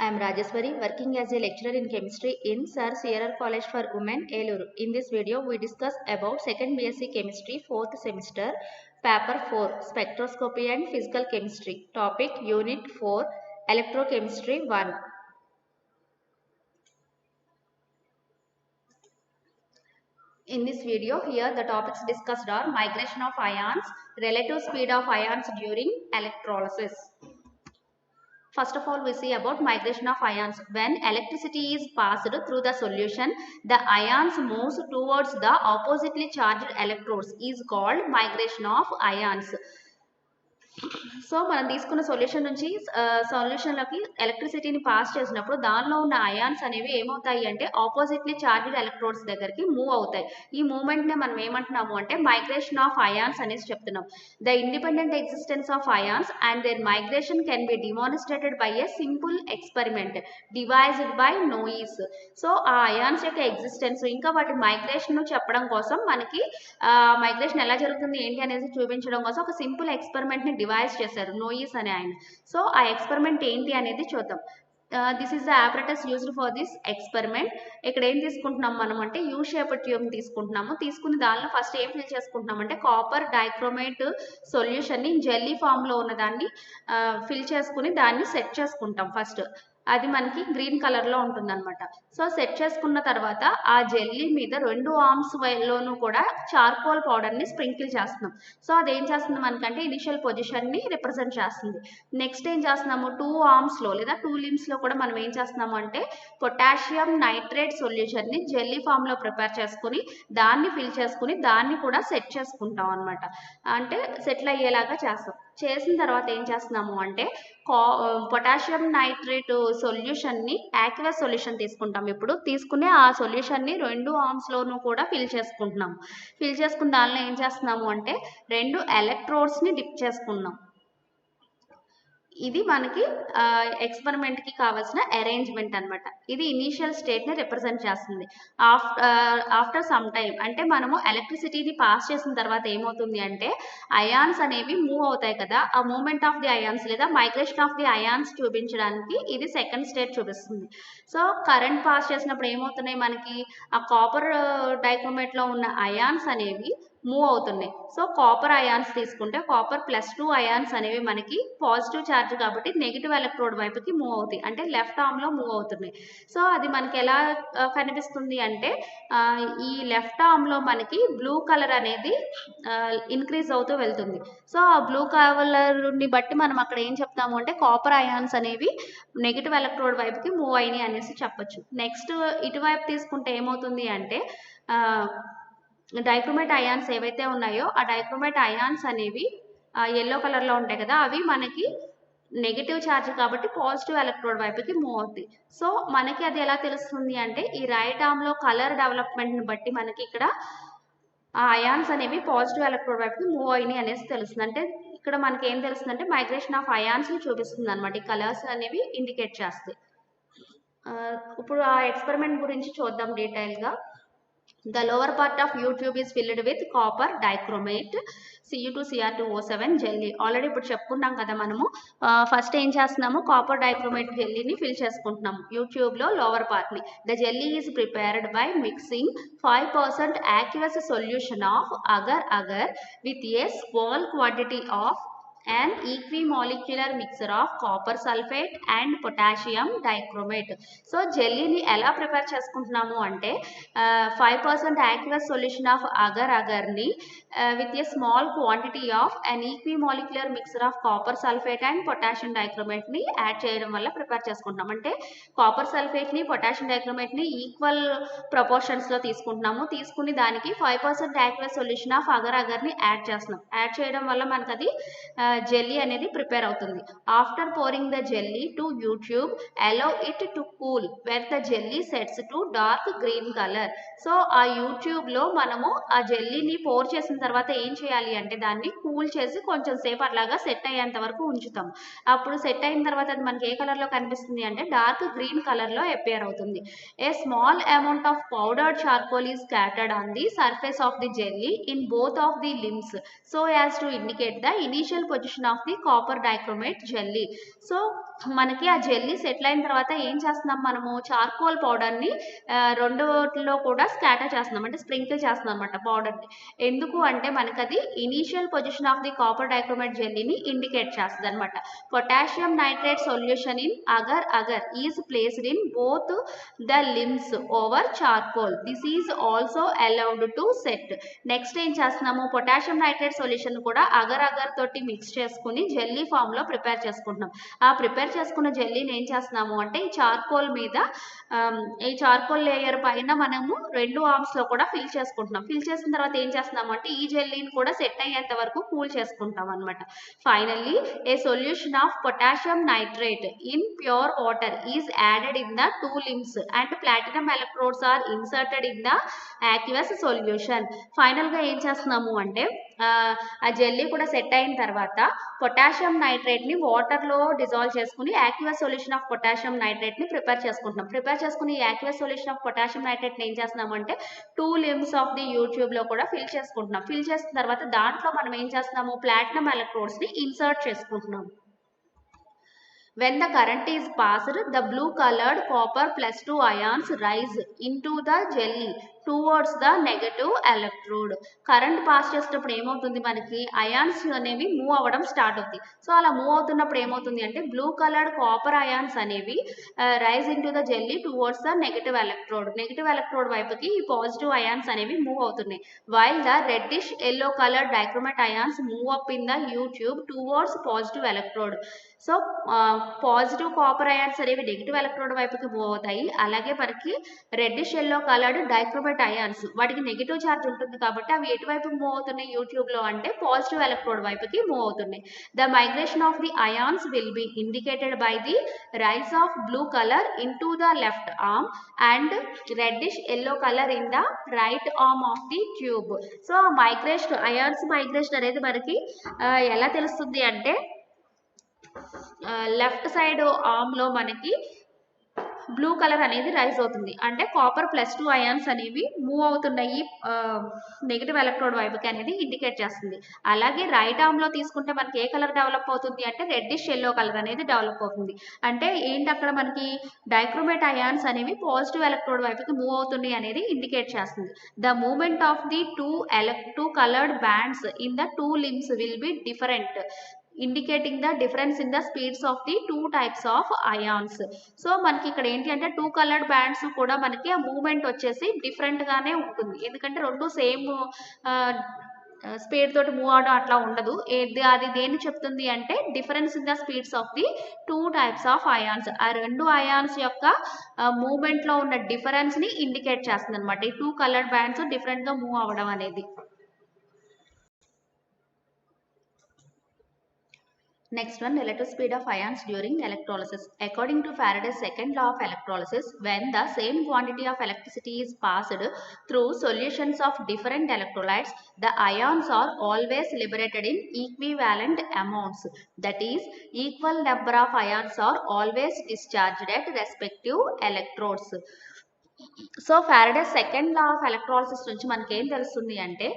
I am Rajeshwari, working as a lecturer in chemistry in Sir Sierra College for Women, Eluru. In this video, we discuss about 2nd BSc Chemistry, 4th semester, Paper 4, Spectroscopy and Physical Chemistry. Topic, Unit 4, Electrochemistry 1. In this video, here the topics discussed are migration of ions, relative speed of ions during electrolysis. First of all, we see about migration of ions. When electricity is passed through the solution, the ions moves towards the oppositely charged electrodes is called migration of ions. So మనం తీసుకున్న solution నుంచి సొల్యూషన్లోకి ఎలక్ట్రిసిటీని pass చేసినప్పుడు దానిలో ఉన్న ions అనేవి ఏమవుతాయి అంటే oppositely charged electrodes దగ్గరికి మూవ్ అవుతాయి. ఈ మూవ్మెంట్నే మనం ఏమంటున్నాము అంటే మైగ్రేషన్ ఆఫ్ అయాన్స్ అనేసి చెప్తున్నాం. The independent existence of ions and their migration can be demonstrated by a simple experiment devised by Noyes. So ఆ అయాన్స్ యొక్క ఎగ్జిస్టెన్స్ ఇంకా వాటి మైగ్రేషన్ చెప్పడం కోసం మనకి మైగ్రేషన్ ఎలా జరుగుతుంది ఏంటి అనేది చూపించడం కోసం ఒక సింపుల్ ఎక్స్పెరిమెంట్ని డివైజ్ చేశారు నోయిస్ అనే ఆయన. సో ఆ ఎక్స్పెరిమెంట్ ఏంటి అనేది చూద్దాం. This is the apparatus used for this experiment. ఇక్కడ ఏం తీసుకుంటున్నాం మనం అంటే యూ షేప్ ట్యూబ్ తీసుకుంటున్నాము. తీసుకుని దానిలో ఫస్ట్ ఏం ఫిల్ చేసుకుంటున్నాం అంటే కాపర్ డైక్రోమేట్ సొల్యూషన్ని జెల్లీ ఫామ్లో ఉన్న దాన్ని ఫిల్ చేసుకుని దాన్ని సెట్ చేసుకుంటాం ఫస్ట్. అది మనకి గ్రీన్ కలర్లో ఉంటుంది అనమాట. సో సెట్ చేసుకున్న తర్వాత ఆ జెల్లీ మీద 2 ఆర్మ్స్ లోనూ కూడా చార్కోల్ పౌడర్ని స్ప్రింకిల్ చేస్తున్నాం. సో అదేం చేస్తుంది మనకంటే ఇనిషియల్ పొజిషన్ని రిప్రజెంట్ చేస్తుంది. నెక్స్ట్ ఏం చేస్తున్నాము 2 ఆర్మ్స్లో లేదా 2 లిమ్స్లో కూడా మనం ఏం చేస్తున్నాము అంటే పొటాషియం నైట్రేట్ సొల్యూషన్ని జెల్లీ ఫామ్లో ప్రిపేర్ చేసుకుని దాన్ని ఫిల్ చేసుకుని దాన్ని కూడా సెట్ చేసుకుంటాం అనమాట. అంటే సెటిల్ అయ్యేలాగా చేస్తాం. చేసిన తర్వాత ఏం చేస్తున్నాము అంటే పొటాషియం నైట్రేట్ సొల్యూషన్ని యాక్వస్ సొల్యూషన్ తీసుకుంటాం. ఇప్పుడు తీసుకునే ఆ సొల్యూషన్ని 2 ఆర్మ్స్లోనూ కూడా ఫిల్ చేసుకుంటున్నాము. ఫిల్ చేసుకున్న దానిలో ఏం చేస్తున్నాము అంటే 2 ఎలక్ట్రోడ్స్ని డిప్ చేసుకున్నాం. ఇది మనకి ఎక్స్పెరిమెంట్కి కావాల్సిన అరేంజ్మెంట్ అనమాట. ఇది ఇనీషియల్ స్టేట్ని రిప్రజెంట్ చేస్తుంది. ఆఫ్టర్ సమ్ టైమ్ అంటే మనము ఎలక్ట్రిసిటీని పాస్ చేసిన తర్వాత ఏమవుతుంది అంటే అయాన్స్ అనేవి మూవ్ అవుతాయి కదా. ఆ మూవ్మెంట్ ఆఫ్ ది అయాన్స్ లేదా మైగ్రేషన్ ఆఫ్ ది అయాన్స్ చూపించడానికి ఇది సెకండ్ స్టేట్ చూపిస్తుంది. సో కరెంట్ పాస్ చేసినప్పుడు ఏమవుతున్నాయి మనకి ఆ కాపర్ డైక్రోమేట్లో ఉన్న అయాన్స్ అనేవి మూవ్ అవుతున్నాయి. సో కాపర్ అయాన్స్ తీసుకుంటే కాపర్ +2 అయాన్స్ అనేవి మనకి పాజిటివ్ ఛార్జ్ కాబట్టి నెగిటివ్ ఎలక్ట్రోడ్ వైపుకి మూవ్ అవుతాయి. అంటే లెఫ్ట్ ఆర్మ్లో మూవ్ అవుతున్నాయి. సో అది మనకి ఎలా కనిపిస్తుంది అంటే ఈ లెఫ్ట్ ఆర్మ్లో మనకి బ్లూ కలర్ అనేది ఇంక్రీజ్ అవుతూ వెళ్తుంది. సో ఆ బ్లూ కలర్ని బట్టి మనం అక్కడ ఏం చెప్తాము అంటే కాపర్ అయాన్స్ అనేవి నెగిటివ్ ఎలక్ట్రోడ్ వైపుకి మూవ్ అయినాయి అనేసి చెప్పొచ్చు. నెక్స్ట్ ఇటువైపు తీసుకుంటే ఏమవుతుంది అంటే డైక్రోమేట్ అయాన్స్ ఏవైతే ఉన్నాయో ఆ డైక్రోమేట్ అయాన్స్ అనేవి ఎల్లో కలర్లో ఉంటాయి కదా, అవి మనకి నెగిటివ్ ఛార్జ్ కాబట్టి పాజిటివ్ ఎలక్ట్రోడ్ వైపుకి మూవ్ అవుతాయి. సో మనకి అది ఎలా తెలుస్తుంది అంటే ఈ రైట్ ఆర్మ్లో కలర్ డెవలప్మెంట్ని బట్టి మనకి ఇక్కడ ఆ అయాన్స్ అనేవి పాజిటివ్ ఎలక్ట్రోడ్ వైపుకి మూవ్ అయినాయి అనేసి తెలుస్తుంది. అంటే ఇక్కడ మనకి ఏం తెలుస్తుంది అంటే మైగ్రేషన్ ఆఫ్ అయాన్స్ని చూపిస్తుంది అనమాట. ఈ కలర్స్ అనేవి ఇండికేట్ చేస్తాయి. ఇప్పుడు ఆ ఎక్స్పెరిమెంట్ గురించి చూద్దాం డీటెయిల్గా. The lower part of U-tube is filled with copper dichromate Cu2Cr2O7 jelly. Already ఇప్పుడు చెప్పుకున్నాం కదా మనము. ఫస్ట్ ఏం చేస్తున్నాము కాపర్ డైక్రోమేట్ జెల్లీని ఫిల్ చేసుకుంటున్నాము యూట్యూబ్లో లోవర్ పార్ట్ని. The jelly is prepared by mixing 5% aqueous solution of agar with a small quantity of an equimolecular mixture of copper sulfate and potassium dichromate. So జెల్లీని ఎలా ప్రిపేర్ చేసుకుంటున్నాము అంటే 5% aqueous solution of agarని with a small quantity of an equimolecular mixture of copper sulfate and potassium dichromate ని add చేయడం వల్ల prepare చేసుకుంటున్నాం. అంటే కాపర్ సల్ఫేట్ని పొటాషియం డైక్రోమేట్ని ఈక్వల్ ప్రపోర్షన్స్లో తీసుకుంటున్నాము. తీసుకుని దానికి 5% aqueous solution of agarని యాడ్ చేస్తున్నాం. యాడ్ చేయడం వల్ల మనకు అది జెల్లీ అనేది ప్రిపేర్ అవుతుంది. After pouring the jelly to YouTube allow it to cool where the jelly sets to dark green colour. So ఆ యూట్యూబ్లో మనము ఆ జెల్లీని పోర్ చేసిన తర్వాత ఏం చేయాలి అంటే దాన్ని కూల్ చేసి కొంచెం సేపు అట్లాగా సెట్ అయ్యేంత వరకు ఉంచుతాం. అప్పుడు సెట్ అయిన తర్వాత అది మనకి ఏ కలర్లో కనిపిస్తుంది అంటే డార్క్ గ్రీన్ కలర్లో అపియర్ అవుతుంది. A small amount of powdered charcoal is scattered on the surface of the jelly in both of the limbs so as to indicate the initial position of the copper dichromate jelly. So మనకి ఆ jelly settle అయిన తర్వాత ఏం చేస్తున్నాం మనము charcoal పౌడర్ని రెండులో కూడా స్కాటర్ చేస్తున్నాం, అంటే స్ప్రింకిల్ చేస్తున్నాం అనమాట పౌడర్ని. ఎందుకు అంటే మనకి అది initial position of the copper dichromate జెల్లీని ఇండికేట్ చేస్తుంది అనమాట. Potassium nitrate solution in agar agar is placed in both the limbs over charcoal. This is also allowed to set. Next ఏం చేస్తున్నాము, పొటాషియం నైట్రేట్ సొల్యూషన్ కూడా agar agar తోటి mix చేసుకుని jelly ఫామ్లో prepare చేసుకుంటున్నాం. ఆ ప్రిపేర్ చేసుకున్న జెల్లీని ఏం చేస్తున్నాము అంటే ఈ చార్కోల్ మీద ఈ చార్కోల్ లేయర్ పైన మనము 2 ఆర్మ్స్లో కూడా ఫిల్ చేసుకుంటున్నాం. ఫిల్ చేసిన తర్వాత ఏం చేస్తున్నాము అంటే ఈ జెల్లీని కూడా సెట్ అయ్యేంత వరకు కూల్ చేసుకుంటాం అనమాట. Finally a solution of potassium nitrate in pure water is added in the 2 limbs and platinum electrodes are inserted in the aqueous solution. ఫైనల్గా ఏం చేస్తున్నాము అంటే ఆ జెల్లీ కూడా సెట్ అయిన తర్వాత పొటాషియం నైట్రేట్ని వాటర్లో డిజాల్వ్ చేసుకుని యాక్యువస్ సొల్యూషన్ ఆఫ్ పొటాషియం నైట్రేట్ని ప్రిపేర్ చేసుకుంటున్నాం. ప్రిపేర్ చేసుకుని యాక్యువస్ సొల్యూషన్ ఆఫ్ పొటాషియం నైట్రేట్ని ఏం చేస్తున్నాం అంటే 2 limbs ఆఫ్ ది యూట్యూబ్లో కూడా ఫిల్ చేసుకుంటున్నాం. ఫిల్ చేసిన తర్వాత దాంట్లో మనం ఏం చేస్తున్నాము, ప్లాటినం ఎలక్ట్రోడ్స్ని ఇన్సర్ట్ చేసుకుంటున్నాం. When the current is passed, the blue colored copper +2 ions rise into the jelly towards the negative electrode. Current pass చేసేటప్పుడు ఏమవుతుంది, మనకి అయాన్స్ అనేవి మూవ్ అవ్వడం స్టార్ట్ అవుతాయి. సో అలా మూవ్ అవుతున్నప్పుడు ఏమవుతుంది అంటే బ్లూ కలర్డ్ కాపర్ అయాన్స్ అనేవి rise into the jelly towards the negative electrode. Negative electrode వైపుకి ఈ పాజిటివ్ అయాన్స్ అనేవి మూవ్ అవుతున్నాయి. While the reddish yellow coloured dichromate ions move up in the U tube towards positive electrode. So positive copper ions అనేవి negative electrode వైపుకి move అవుతాయి. అలాగే మనకి reddish yellow coloured dichromate ions వాటికి negative charge ఉంటుంది కాబట్టి అవి ఎటువైపు మూవ్ అవుతున్నాయి యూట్యూబ్లో అంటే పాజిటివ్ ఎలక్ట్రోడ్ వైపుకి మూవ్ అవుతున్నాయి. The migration of the ions will be indicated by the rise of blue colour in to the left arm and reddish yellow colour in the right arm of the tube. So migration ions migration అనేది మనకి ఎలా తెలుస్తుంది అంటే left side ఆర్మ్లో మనకి blue colour అనేది rise అవుతుంది, అంటే copper +2 ions అనేవి మూవ్ అవుతున్నాయి నెగిటివ్ ఎలక్ట్రోడ్ వైపుకి అనేది ఇండికేట్ చేస్తుంది. అలాగే రైట్ ఆర్మ్లో తీసుకుంటే మనకి ఏ కలర్ డెవలప్ అవుతుంది అంటే రెడ్డిష్ ఎల్లో కలర్ అనేది డెవలప్ అవుతుంది. అంటే ఏంటి అక్కడ మనకి డైక్రోమేట్ అయాన్స్ అనేవి పాజిటివ్ ఎలక్ట్రోడ్ వైపుకి మూవ్ అవుతున్నాయి అనేది ఇండికేట్ చేస్తుంది. The movement of the two coloured bands in the 2 limbs will be different, indicating the difference in the speeds of the 2 types of ions. So మనకి ఇక్కడ ఏంటి అంటే 2 colored bands కూడా మనకి ఆ మూవ్మెంట్ వచ్చేసి డిఫరెంట్గానే ఉంటుంది, ఎందుకంటే రెండు సేమ్ స్పీడ్ తోటి మూవ్ అవడం అట్లా ఉండదు. అది దేన్ని చెప్తుంది అంటే difference in the speeds of the 2 types of ions. ఆ రెండు అయాన్స్ యొక్క మూవ్మెంట్లో ఉన్న డిఫరెన్స్ని ఇండికేట్ చేస్తుంది అనమాట ఈ 2 colored బ్యాండ్స్ డిఫరెంట్గా మూవ్ అవ్వడం అనేది. Next one, relative speed of ions during electrolysis. According to Faraday's second law of electrolysis, when the same quantity of electricity is passed through solutions of different electrolytes, the ions are always liberated in equivalent amounts. That is, equal number of ions are always discharged at respective electrodes. So Faraday second law of electrolysis నుంచి మనకి ఏం తెలుస్తుంది అంటే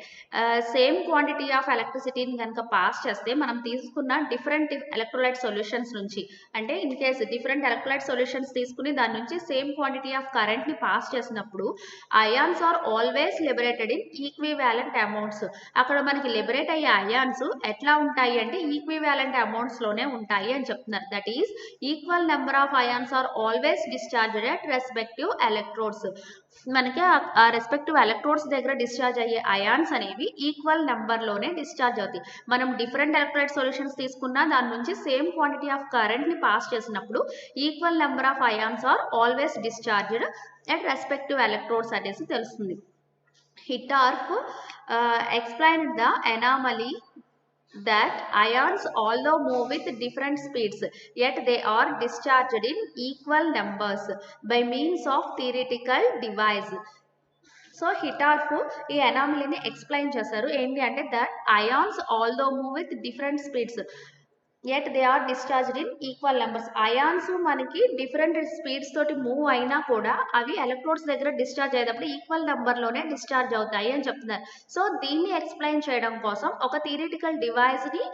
same quantity of ఎలక్ట్రిసిటీని కనుక pass చేస్తే మనం తీసుకున్న different electrolyte solutions నుంచి, అంటే in case different electrolyte solutions తీసుకుని దాని నుంచి సేమ్ క్వాంటిటీ ఆఫ్ కరెంట్ని పాస్ చేసినప్పుడు ions are always liberated in equivalent amounts. అక్కడ మనకి లిబరేట్ అయ్యే అయాన్స్ ఎట్లా ఉంటాయి అంటే ఈక్వివాలెంట్ అమౌంట్స్లోనే ఉంటాయి అని చెప్తున్నారు. That is equal number of ions are always discharged at respective electrodes. మనకి ఆ రెస్పెక్టివ్ ఎలక్ట్రోడ్స్ దగ్గర డిశ్చార్జ్ అయ్యే అయాన్స్ అనేవి ఈక్వల్ నెంబర్లోనే డిశ్చార్జ్ అవుతాయి. మనం డిఫరెంట్ ఎలక్ట్రోలైట్ సొల్యూషన్స్ తీసుకున్నా దాని నుంచి సేమ్ క్వాంటిటీ ఆఫ్ కరెంట్ని పాస్ చేసినప్పుడు equal number of ions are always discharged at respective electrodes అనేసి తెలుస్తుంది. Hittorf explained the anomaly that ions although move with different speeds yet they are discharged in equal numbers by means of theoretical device. So Hittorf ఈ అనామలీని explain చేశారు. ఏంటి అంటే that ions although move with different speeds yet they are discharged in equal numbers. Ions మనకి different speeds తోటి move అయినా కూడా అవి ఎలక్ట్రోడ్స్ దగ్గర డిశ్చార్జ్ అయ్యేటప్పుడు ఈక్వల్ నెంబర్లోనే డిశ్చార్జ్ అవుతాయి అని చెప్తున్నారు. సో దీన్ని ఎక్స్ప్లెయిన్ చేయడం కోసం ఒక థియరిటికల్ డివైస్ని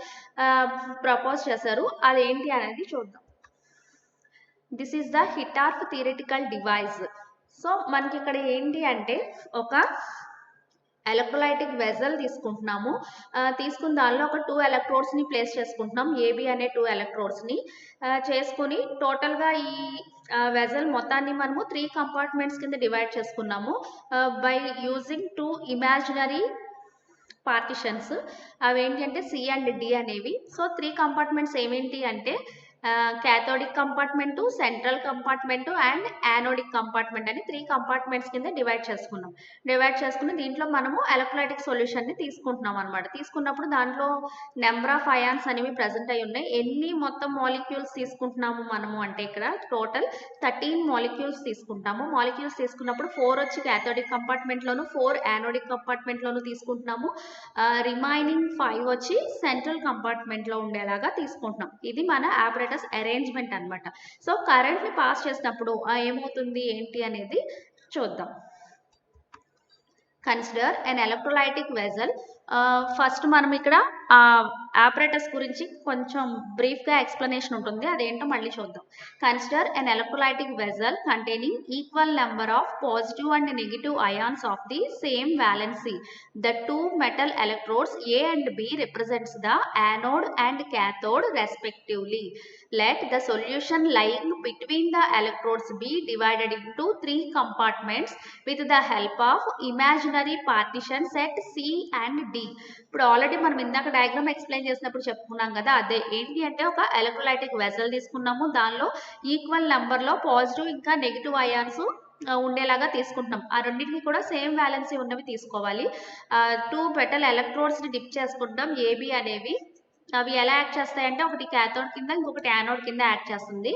ప్రపోజ్ చేశారు. అదేంటి అనేది చూద్దాం. This is the Hittorf theoretical device. So మనకి ఇక్కడ ఏంటి అంటే ఒక ఎలక్ట్రోలైటిక్ వెజల్ తీసుకుంటున్నాము. తీసుకున్న దానిలో ఒక 2 ఎలక్ట్రోడ్స్ని ప్లేస్ చేసుకుంటున్నాం, ఏబి అనే 2 ఎలక్ట్రోడ్స్ని చేసుకుని టోటల్గా ఈ వెజల్ మొత్తాన్ని మనము 3 కంపార్ట్మెంట్స్ కింద డివైడ్ చేసుకున్నాము బై యూజింగ్ 2 ఇమాజినరీ పార్టిషన్స్. అవి ఏంటి అంటే సి అండ్ డి అనేవి. సో 3 కంపార్ట్మెంట్స్ ఏమేంటి అంటే cathodic compartment, central compartment and anodic compartment అని 3 కంపార్ట్మెంట్స్ కింద డివైడ్ చేసుకున్నాం. డివైడ్ చేసుకుని దీంట్లో మనము ఎలక్ట్రోలైటిక్ సొల్యూషన్ని తీసుకుంటున్నాం అనమాట. తీసుకున్నప్పుడు దాంట్లో నెంబర్ ఆఫ్ అయాన్స్ అనేవి ప్రజెంట్ అయి ఉన్నాయి. ఎన్ని మొత్తం మాలిక్యూల్స్ తీసుకుంటున్నాము మనము అంటే ఇక్కడ టోటల్ 13 మాలిక్యూల్స్ తీసుకుంటాము. మాలిక్యూల్స్ తీసుకున్నప్పుడు 4 వచ్చి cathodic కంపార్ట్మెంట్లోను, 4 యానోడిక్ కంపార్ట్మెంట్లోను తీసుకుంటున్నాము. రిమైనింగ్ 5 వచ్చి సెంట్రల్ కంపార్ట్మెంట్లో ఉండేలాగా తీసుకుంటున్నాం. ఇది మన ఆపరేటర్స్ అరేంజ్మెంట్ అన్నమాట. సో కరెంట్ ని పాస్ చేసినప్పుడు ఏమవుతుంది ఏంటి అనేది చూద్దాం. Consider an electrolytic vessel. First మనం ఇక్కడ ఆపరేటర్స్ గురించి కొంచెం బ్రీఫ్గా ఎక్స్ప్లెనేషన్ ఉంటుంది, అదేంటో మళ్ళీ చూద్దాం. Consider an electrolytic vessel containing equal number of positive and negative ions of the same valency. The two metal electrodes A and B represents the anode and cathode respectively. Let the solution lying between the electrodes be divided into 3 compartments with the help of imaginary partitions at C and D. ఇప్పుడు already మనం ఇందాక diagram explain చేసినప్పుడు చెప్పుకున్నాం కదా, అదే ఏంటి అంటే ఒక ఎలక్ట్రోలైటిక్ వెజల్ తీసుకున్నాము, దానిలో ఈక్వల్ నెంబర్లో పాజిటివ్ ఇంకా నెగిటివ్ అయాన్స్ ఉండేలాగా తీసుకుంటున్నాం. ఆ రెండింటికి కూడా సేమ్ వ్యాలెన్సీ ఉన్నవి తీసుకోవాలి. 2 మెటల్ ఎలక్ట్రోడ్స్ని డిప్ చేసుకుంటాం ఏబి అనేవి. అవి ఎలా యాక్ట్ చేస్తాయంటే ఒకటి క్యాథోడ్ కింద ఇంకొకటి యానోడ్ కింద యాక్ట్ చేస్తుంది.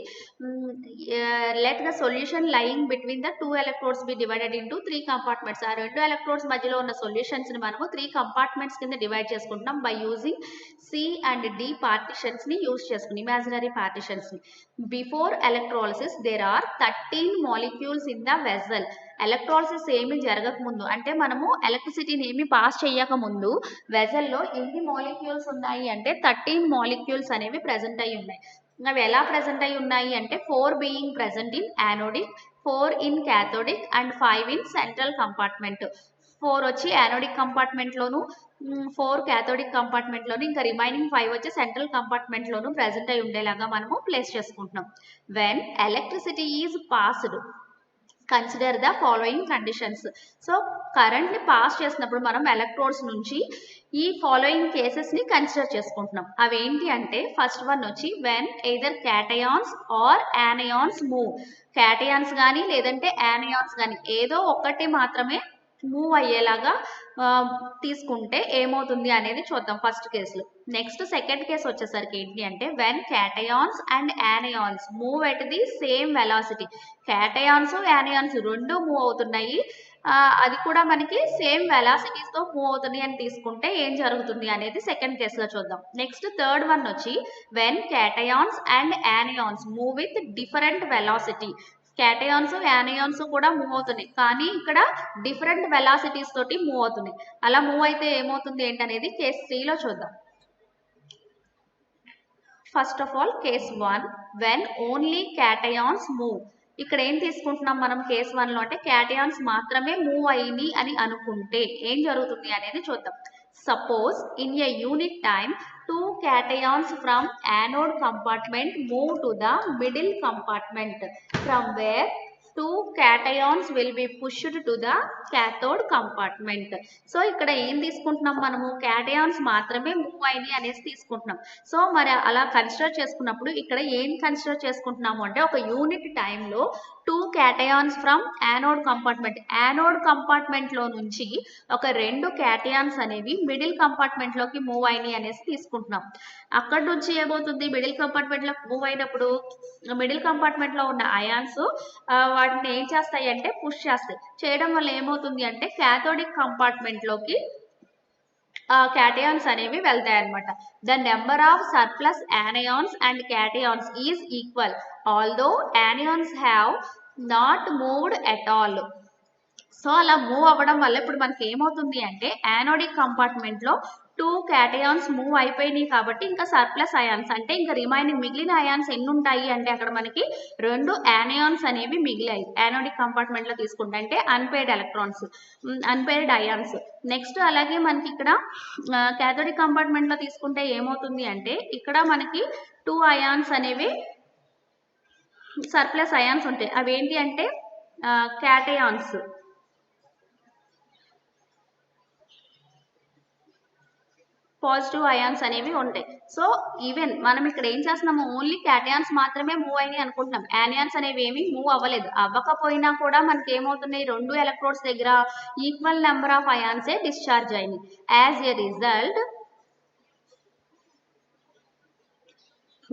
Let the solution lying between the 2 electrodes be divided into 3 compartments. ఆ 2 ఎలక్ట్రోడ్స్ మధ్యలో ఉన్న సొల్యూషన్స్ని మనము 3 కంపార్ట్మెంట్స్ కింద డివైడ్ చేసుకుంటున్నాం by using C and D పార్టిషన్స్ని యూజ్ చేసుకుని, ఇమాజినరీ పార్టిషన్స్ని. Before electrolysis there are 13 molecules in the vessel. Electrolysis ఏమి జరగకముందు అంటే మనము ఎలక్ట్రిసిటీని ఏమి పాస్ చేయక ముందు వెజల్లో ఎన్ని మాలిక్యూల్స్ ఉన్నాయి అంటే 13 మాలిక్యూల్స్ అనేవి ప్రెజెంట్ అయి ఉన్నాయి. అవి ఎలా ప్రెజెంట్ అయి ఉన్నాయి అంటే 4 being present in anodic, 4 in cathodic and 5 in central compartment. 4 వచ్చి యానోడిక్ కంపార్ట్మెంట్లోను, 4 క్యాథోడిక్ కంపార్ట్మెంట్లోను, ఇంకా రిమైనింగ్ 5 వచ్చి సెంట్రల్ కంపార్ట్మెంట్లోను ప్రెజెంట్ అయి ఉండేలాగా మనము ప్లేస్ చేసుకుంటున్నాం. When electricity is passed consider the following conditions. So కరెంట్ని పాస్ చేసినప్పుడు మనం ఎలక్ట్రోడ్స్ నుంచి ఈ ఫాలోయింగ్ కేసెస్ని కన్సిడర్ చేసుకుంటున్నాం. అవి ఏంటి అంటే ఫస్ట్ వన్ వచ్చి when either cations or anions move. Cations కానీ లేదంటే యానయాన్స్ కానీ ఏదో ఒకటి మాత్రమే మూవ్ అయ్యేలాగా తీసుకుంటే ఏమవుతుంది అనేది చూద్దాం ఫస్ట్ కేసులో. నెక్స్ట్ సెకండ్ కేసు వచ్చేసరికి ఏంటి అంటే when cations and anions move at the same velocity. Cations anions రెండు మూవ్ అవుతున్నాయి, అది కూడా మనకి సేమ్ వెలాసిటీస్తో మూవ్ అవుతున్నాయి అని తీసుకుంటే ఏం జరుగుతుంది అనేది సెకండ్ కేసులో చూద్దాం. నెక్స్ట్ థర్డ్ వన్ వచ్చి when cations and anions move with different velocity. Cations anions కూడా మూవ్ అవుతున్నాయి, కానీ ఇక్కడ డిఫరెంట్ వెలాసిటీస్ తోటి మూవ్ అవుతున్నాయి. అలా మూవ్ అయితే ఏమవుతుంది ఏంటనేది కేస్ 3లో చూద్దాం. First of all case 1 when only cations move. ఇక్కడ ఏం తీసుకుంటున్నాం మనం కేస్ 1లో అంటే క్యాటయాన్స్ మాత్రమే మూవ్ అయ్యి అని అనుకుంటే ఏం జరుగుతుంది అనేది చూద్దాం. Suppose in a unit time 2 cations from anode compartment move to the middle compartment, from where 2 cations will be pushed to the cathode compartment. So ఇక్కడ ఏం తీసుకుంటున్నాం మనము క్యాటయాన్స్ మాత్రమే మూవ్ అయ్యి అనేసి తీసుకుంటున్నాం. సో మరి అలా కన్సిడర్ చేసుకున్నప్పుడు ఇక్కడ ఏం కన్సిడర్ చేసుకుంటున్నాము అంటే ఒక యూనిట్ టైంలో 2 cations from anode compartment, anode కంపార్ట్మెంట్లో నుంచి ఒక 2 cations అనేవి మిడిల్ కంపార్ట్మెంట్లోకి మూవ్ అయినాయి అనేసి తీసుకుంటున్నాం. అక్కడ నుంచి ఏమవుతుంది మిడిల్ కంపార్ట్మెంట్లోకి మూవ్ అయినప్పుడు మిడిల్ కంపార్ట్మెంట్లో ఉన్న అయాన్స్ వాటిని ఏం చేస్తాయి అంటే పుష్ చేస్తాయి. చేయడం వల్ల ఏమవుతుంది అంటే క్యాథోడిక్ కంపార్ట్మెంట్లోకి cations అనేవి వెళ్తాయి అన్నమాట. The number of surplus anions and cations is equal although anions have not moved at all. So అలా మూవ్ అవ్వడం వల్ల ఇప్పుడు మనకి ఏమవుతుంది అంటే యానోడిక్ కంపార్ట్మెంట్లో టూ క్యాటయాన్స్ మూవ్ అయిపోయినాయి కాబట్టి ఇంకా సర్ప్లస్ అయాన్స్ అంటే ఇంకా రిమైనింగ్ మిగిలిన అయాన్స్ ఎన్ని ఉంటాయి అంటే అక్కడ మనకి 2 యానియాన్స్ అనేవి మిగిలాయి యానోడిక్ కంపార్ట్మెంట్ లో తీసుకుంటే అంటే unpaired electrons unpaired ions. Next అలాగే మనకి ఇక్కడ క్యాథోడిక్ కంపార్ట్మెంట్ లో తీసుకుంటే ఏమవుతుంది అంటే ఇక్కడ మనకి 2 అయాన్స్ అనేవి సర్ప్లస్ అయాన్స్ ఉంటాయి. అవేంటి అంటే క్యాటయాన్స్. పాజిటివ్ అయాన్స్ అనేవి ఉంటాయి. సో ఈవెన్ మనం ఇక్కడ ఏం చేస్తున్నాము ఓన్లీ క్యాటయాన్స్ మాత్రమే మూవ్ అయినాయి అనుకుంటున్నాం. యానియాన్స్ అనేవి ఏమి మూవ్ అవ్వలేదు. అవ్వకపోయినా కూడా మనకి ఏమవుతున్నాయి 2 ఎలక్ట్రోడ్స్ దగ్గర ఈక్వల్ నెంబర్ ఆఫ్ అయాన్సే డిశ్చార్జ్ అయినాయి. As a result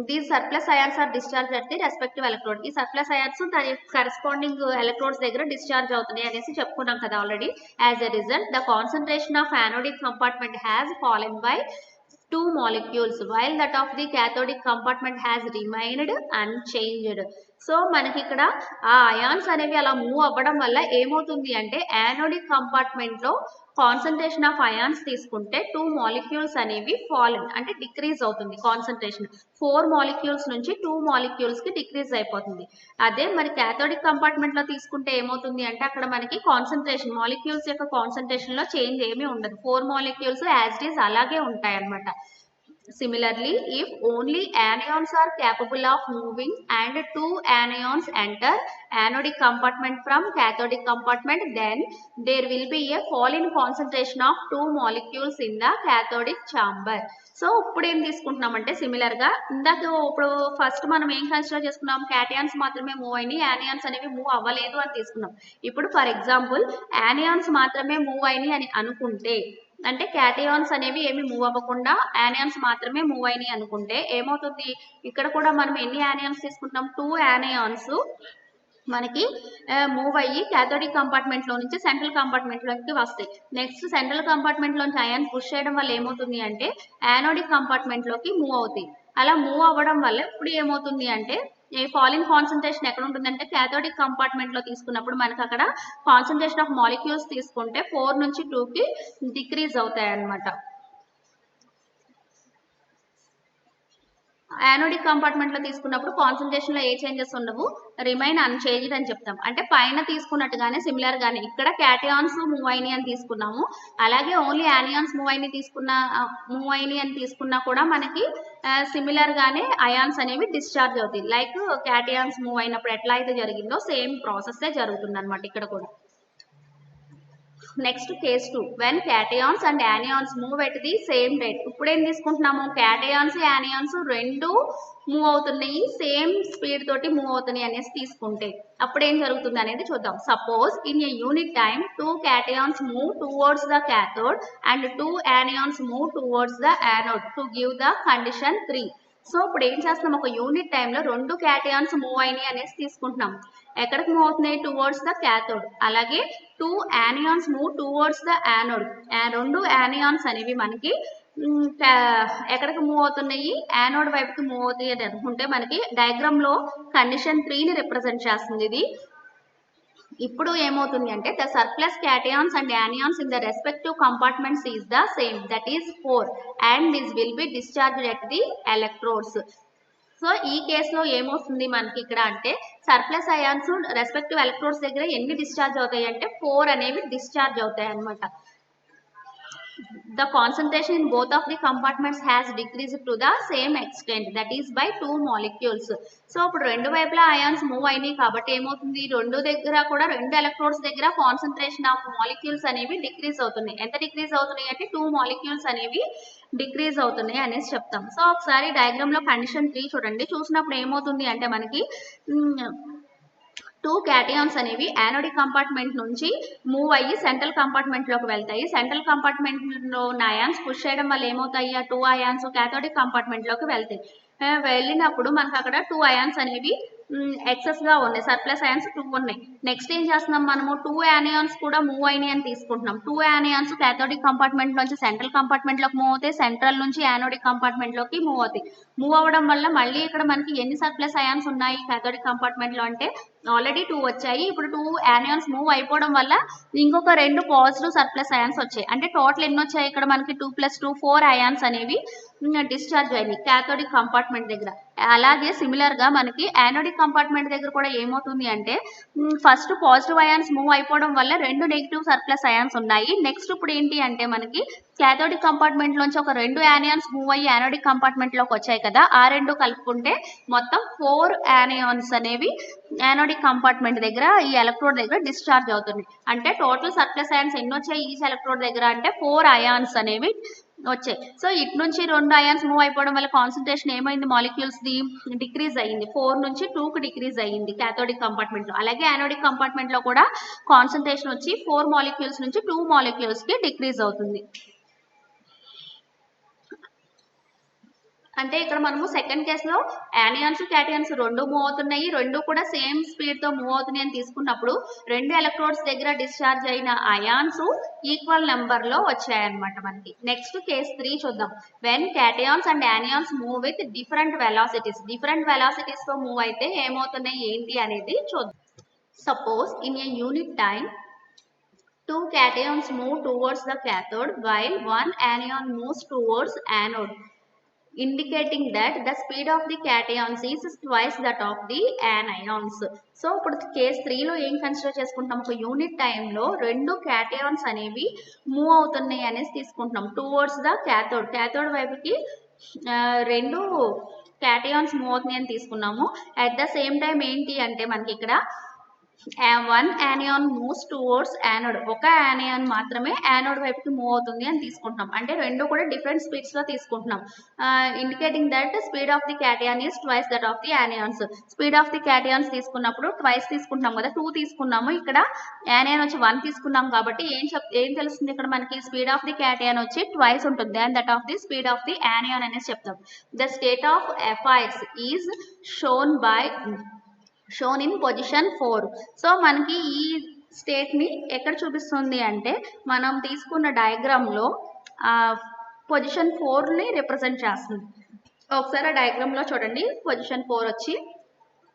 these surplus ions are discharged at the respective electrode. ఈ surplus ions దాని కరెస్పాండింగ్ ఎలక్ట్రోడ్స్ దగ్గర డిశ్చార్జ్ అవుతున్నాయి అనేసి చెప్పుకున్నాం కదా already. As a result the concentration of anodic compartment has fallen by 2 molecules while that of the cathodic compartment has remained unchanged. So మనకి ఇక్కడ ఆ అయాన్స్ అనేవి అలా మూవ్ అవ్వడం వల్ల ఏమవుతుంది అంటే యానోడిక్ కంపార్ట్మెంట్ లో కాన్సన్ట్రేషన్ ఆఫ్ అయాన్స్ తీసుకుంటే 2 molecules అనేవి ఫాలెన్ అంటే డిక్రీజ్ అవుతుంది కాన్సన్ట్రేషన్. 4 molecules నుంచి 2 molecules కి డిక్రీజ్ అయిపోతుంది. అదే మరి క్యాథోడిక్ కంపార్ట్మెంట్ లో తీసుకుంటే ఏమవుతుంది అంటే అక్కడ మనకి కాన్సన్ట్రేషన్ మాలిక్యూల్స్ యొక్క కాన్సన్ట్రేషన్ లో చేంజ్ ఏమీ ఉండదు. 4 molecules యాజ్ ఇట్ ఈస్ అలాగే ఉంటాయి అన్నమాట. Similarly, if only anions are capable of moving and 2 anions enter anodic compartment from cathodic compartment, then there will be a fall in concentration of 2 molecules in the cathodic chamber. So ఇప్పుడు ఏం తీసుకుంటున్నామంటే similar గా ఇందాక ఇప్పుడు first మనం ఏం consider చేసుకున్నాం cations మాత్రమే move అయినాయి యానియాన్స్ అనేవి మూవ్ అవ్వలేదు అని తీసుకున్నాం. ఇప్పుడు ఫర్ ఎగ్జాంపుల్ యానియాన్స్ మాత్రమే మూవ్ అయినాయి అని అనుకుంటే అంటే క్యాటయాన్స్ అనేవి ఏమి మూవ్ అవ్వకుండా యానియాన్స్ మాత్రమే మూవ్ అయినాయి అనుకుంటే ఏమవుతుంది ఇక్కడ కూడా మనం ఎన్ని యానియాన్స్ తీసుకుంటాం 2 యానియాన్స్ మనకి మూవ్ అయ్యి క్యాథోడిక్ కంపార్ట్మెంట్ లో నుంచి సెంట్రల్ కంపార్ట్మెంట్ లోకి వస్తాయి. నెక్స్ట్ సెంట్రల్ కంపార్ట్మెంట్ లోంచి అయాన్స్ పుష్ చేయడం వల్ల ఏమవుతుంది అంటే యానోడిక్ కంపార్ట్మెంట్ లోకి మూవ్ అవుతాయి. అలా మూవ్ అవ్వడం వల్ల ఇప్పుడు ఏమవుతుంది అంటే ఈ ఫాలిన్ కాన్సన్ట్రేషన్ ఎక్కడ ఉంటుందంటే క్యాథోడిక్ కంపార్ట్మెంట్ లో తీసుకున్నప్పుడు మనకి అక్కడ కాన్సన్ట్రేషన్ ఆఫ్ మాలిక్యూల్స్ తీసుకుంటే 4 నుంచి 2 కి డిక్రీజ్ అవుతాయి అన్నమాట. యానోడిక్ కంపార్ట్మెంట్ లో తీసుకున్నప్పుడు కాన్సన్ట్రేషన్ లో ఏ చేంజెస్ ఉండవు రిమైన్ అన్చేంజ్డ్ అని చెప్తాం. అంటే పైన తీసుకున్నట్టుగానే సిమిలర్ గానే ఇక్కడ క్యాటయాన్స్ మూవ్ అయినాయి అని తీసుకున్నాము. అలాగే ఓన్లీ యానియాన్స్ మూవ్ అయినాయి అని తీసుకున్నా కూడా మనకి సిమిలర్ గానే అయాన్స్ అనేవి డిశ్చార్జ్ అవుతాయి. లైక్ క్యాటయాన్స్ మూవ్ అయినప్పుడు ఎట్లా అయితే జరిగిందో సేమ్ ప్రాసెస్ జరుగుతుంది అనమాట ఇక్కడ కూడా. Next case 2 when cations and anions move at the same rate. ఇప్పుడు ఏం తీసుకుంటున్నాము క్యాటయాన్స్ యానియాన్స్ రెండు మూవ్ అవుతున్నాయి సేమ్ స్పీడ్ తోటి మూవ్ అవుతున్నాయి అనేసి తీసుకుంటే అప్పుడు ఏం జరుగుతుంది అనేది చూద్దాం. Suppose in a unit time 2 cations move towards the cathode and 2 anions move towards the anode to give the condition 3. So ఇప్పుడు ఏం చేస్తున్నాం ఒక యూనిట్ టైంలో 2 క్యాటయాన్స్ మూవ్ అయినాయి అనేసి తీసుకుంటున్నాం. ఎక్కడికి మూవ్ అవుతున్నాయి టువర్డ్స్ ద క్యాథోడ్. అలాగే 2 anions move towards the anode. 2 anions అనేవి మనకి ఎక్కడికి మూవ్ అవుతున్నాయి యానోడ్ వైపుకి మూవ్ అవుతాయి అని అనుకుంటే మనకి డయాగ్రామ్ లో కండిషన్ 3ని రిప్రజెంట్ చేస్తుంది ఇది. ఇప్పుడు ఏమవుతుంది అంటే the surplus cations and anions in the respective compartments is the same that is 4 and this will be discharged at the electrodes. So ఈ కేసులో ఏమవుతుంది మనకి ఇక్కడ అంటే సర్ప్లస్ అయాన్స్ రెస్పెక్టివ్ ఎలక్ట్రోడ్స్ దగ్గర ఎన్ని డిశ్చార్జ్ అవుతాయి అంటే 4 అనేవి డిశ్చార్జ్ అవుతాయి అన్నమాట. The concentration in both of the compartments has decreased to the same extent that is by 2 molecules. So ఇప్పుడు రెండు వైపులా అయాన్స్ మూవ్ అయినాయి కాబట్టి ఏమవుతుంది రెండు దగ్గర కూడా 2 ఎలక్ట్రోడ్స్ దగ్గర కాన్సన్ట్రేషన్ ఆఫ్ మాలిక్యూల్స్ అనేవి డిక్రీజ్ అవుతున్నాయి. ఎంత డిక్రీజ్ అవుతున్నాయి అంటే 2 మాలిక్యూల్స్ అనేవి డిక్రీజ్ అవుతున్నాయి అనేసి చెప్తాం. సో ఒకసారి డయాగ్రామ్ లో కండిషన్ 3 చూడండి. చూసినప్పుడు ఏమవుతుంది అంటే మనకి 2 క్యాటయాన్స్ అనేవి యానోడిక్ కంపార్ట్మెంట్ నుంచి మూవ్ అయ్యి సెంట్రల్ కంపార్ట్మెంట్ లోకి వెళ్తాయి. సెంట్రల్ కంపార్ట్మెంట్ లో అయాన్స్ పుష్ చేయడం వల్ల ఏమవుతాయి ఆ 2 అయాన్స్ క్యాథోడిక్ కంపార్ట్మెంట్ లోకి వెళ్తాయి. వెళ్ళినప్పుడు మనకు అక్కడ 2 అయాన్స్ అనేవి ఎక్సెస్ గా ఉన్నాయి, సర్ప్లస్ అయాన్స్ 2 ఉన్నాయి. నెక్స్ట్ ఏం చేస్తున్నాం మనము 2 యానియాన్స్ కూడా మూవ్ అయినాయి అని తీసుకుంటున్నాం. 2 యానియాన్స్ కాథోడిక్ కంపార్ట్మెంట్ నుంచి సెంట్రల్ కంపార్ట్మెంట్ లోకి మూవ్ అవుతాయి, సెంట్రల్ నుంచి యానోడిక్ కంపార్ట్మెంట్ లోకి మూవ్ అవుతాయి. మూవ్ అవ్వడం వల్ల మళ్ళీ ఇక్కడ మనకి ఎన్ని సర్ప్లస్ అయాన్స్ ఉన్నాయి కాథోడిక్ కంపార్ట్మెంట్ లో అంటే ఆల్రెడీ 2 వచ్చాయి. ఇప్పుడు 2 యానియాన్స్ మూవ్ అయిపోవడం వల్ల ఇంకొక 2 పాజిటివ్ సర్ప్లస్ అయాన్స్ వచ్చాయి. అంటే టోటల్ ఎన్ని వచ్చాయి ఇక్కడ మనకి 2 + 2 4 అయాన్స్ అనేవి డిశ్చార్జ్ అయినాయి కాథోడిక్ కంపార్ట్మెంట్ దగ్గర. అలాగే సిమిలర్ గా మనకి యానోడిక్ కంపార్ట్మెంట్ దగ్గర కూడా ఏమవుతుంది అంటే ఫస్ట్ పాజిటివ్ అయాన్స్ మూవ్ అయిపోవడం వల్ల 2 నెగిటివ్ సర్ప్లస్ అయాన్స్ ఉన్నాయి. నెక్స్ట్ ఇప్పుడు ఏంటి అంటే మనకి కాథోడిక్ కంపార్ట్మెంట్ నుంచి ఒక 2 యానియాన్స్ మూవ్ అయ్యి యానోడిక్ కంపార్ట్మెంట్ లోకి వచ్చాయి కదా, ఆ 2 కలుపుకుంటే మొత్తం 4 యానియాన్స్ అనేవి యానోడిక్ కంపార్ట్మెంట్ దగ్గర ఈ ఎలక్ట్రోడ్ దగ్గర డిశ్చార్జ్ అవుతుంది. అంటే టోటల్ సర్ప్లస్ అయాన్స్ ఎన్ని వచ్చాయి ఈ ఎలక్ట్రోడ్ దగ్గర అంటే 4 అయాన్స్ అనేవి వచ్చాయి. సో ఇటు నుంచి 2 అయాన్స్ మూవ్ అయిపోవడం వల్ల కాన్సన్ట్రేషన్ ఏమైంది మాలిక్యూల్స్ ది డిక్రీజ్ అయ్యింది, 4 నుంచి 2 కి డిక్రీజ్ అయ్యింది కాథోడిక్ కంపార్ట్మెంట్ లో. అలాగే యానోడిక్ కంపార్ట్మెంట్ లో కూడా కాన్సన్ట్రేషన్ వచ్చి 4 మాలిక్యూల్స్ నుంచి 2 మాలిక్యూల్స్ కి డిక్రీజ్ అవుతుంది. అంటే ఇక్కడ మనము సెకండ్ కేస్ లో యానియాన్స్ క్యాటియన్స్ 2 మూవ్ అవుతున్నాయి, 2 కూడా సేమ్ స్పీడ్ తో మూవ్ అవుతున్నాయి అని తీసుకున్నప్పుడు 2 ఎలక్ట్రోడ్స్ దగ్గర డిశ్చార్జ్ అయిన అయాన్స్ ఈక్వల్ నెంబర్ లో వచ్చాయన్నమాట మనకి. నెక్స్ట్ కేస్ 3 చూద్దాం. When cations and anions move with different velocities తో మూవ్ అయితే ఏమవుతున్నాయి ఏంటి అనేది చూద్దాం. Suppose in a unit time 2 cations move towards the cathode while 1 anion moves towards anode, indicating that the speed of the cations is twice that of the anions. So ఇప్పుడు case 3 లో ఏం consider చేసుకుంటాం, ఒక unit టైంలో 2 cations అనేవి move అవుతున్నాయి అనేసి తీసుకుంటున్నాం టువర్డ్స్ ద క్యాథోడ్ వైపుకి 2 క్యాటయాన్స్ మూవ్ అవుతున్నాయి అని తీసుకున్నాము. అట్ ద సేమ్ టైం ఏంటి అంటే మనకి ఇక్కడ 1 anion moves towards anode, ఒక యానియాన్ మాత్రమే యానోడ్ వైపుకి మూవ్ అవుతుంది అని తీసుకుంటున్నాం. అంటే 2 కూడా డిఫరెంట్ స్పీడ్స్ లో తీసుకుంటున్నాం. Indicating that speed of the cation is twice that of the anions. Speed of the cations తీసుకున్నప్పుడు ట్వైస్ తీసుకుంటున్నాం కదా, 2 తీసుకున్నాము, ఇక్కడ యానియాన్ వచ్చి 1 తీసుకున్నాం కాబట్టి ఏం తెలుస్తుంది ఇక్కడ మనకి స్పీడ్ ఆఫ్ ది క్యాటయాన్ వచ్చి ట్వైస్ ఉంటుంది and that of the speed of the anion అనేసి చెప్తాం. The state of affairs is shown in position 4. So మనకి ఈ స్టేట్ ని ఎక్కడ చూపిస్తుంది అంటే మనం తీసుకున్న డయాగ్రామ్ లో పొజిషన్ 4 ని రిప్రజెంట్ చేస్తుంది. ఒకసారి డయాగ్రామ్ లో చూడండి, పొజిషన్ 4 వచ్చి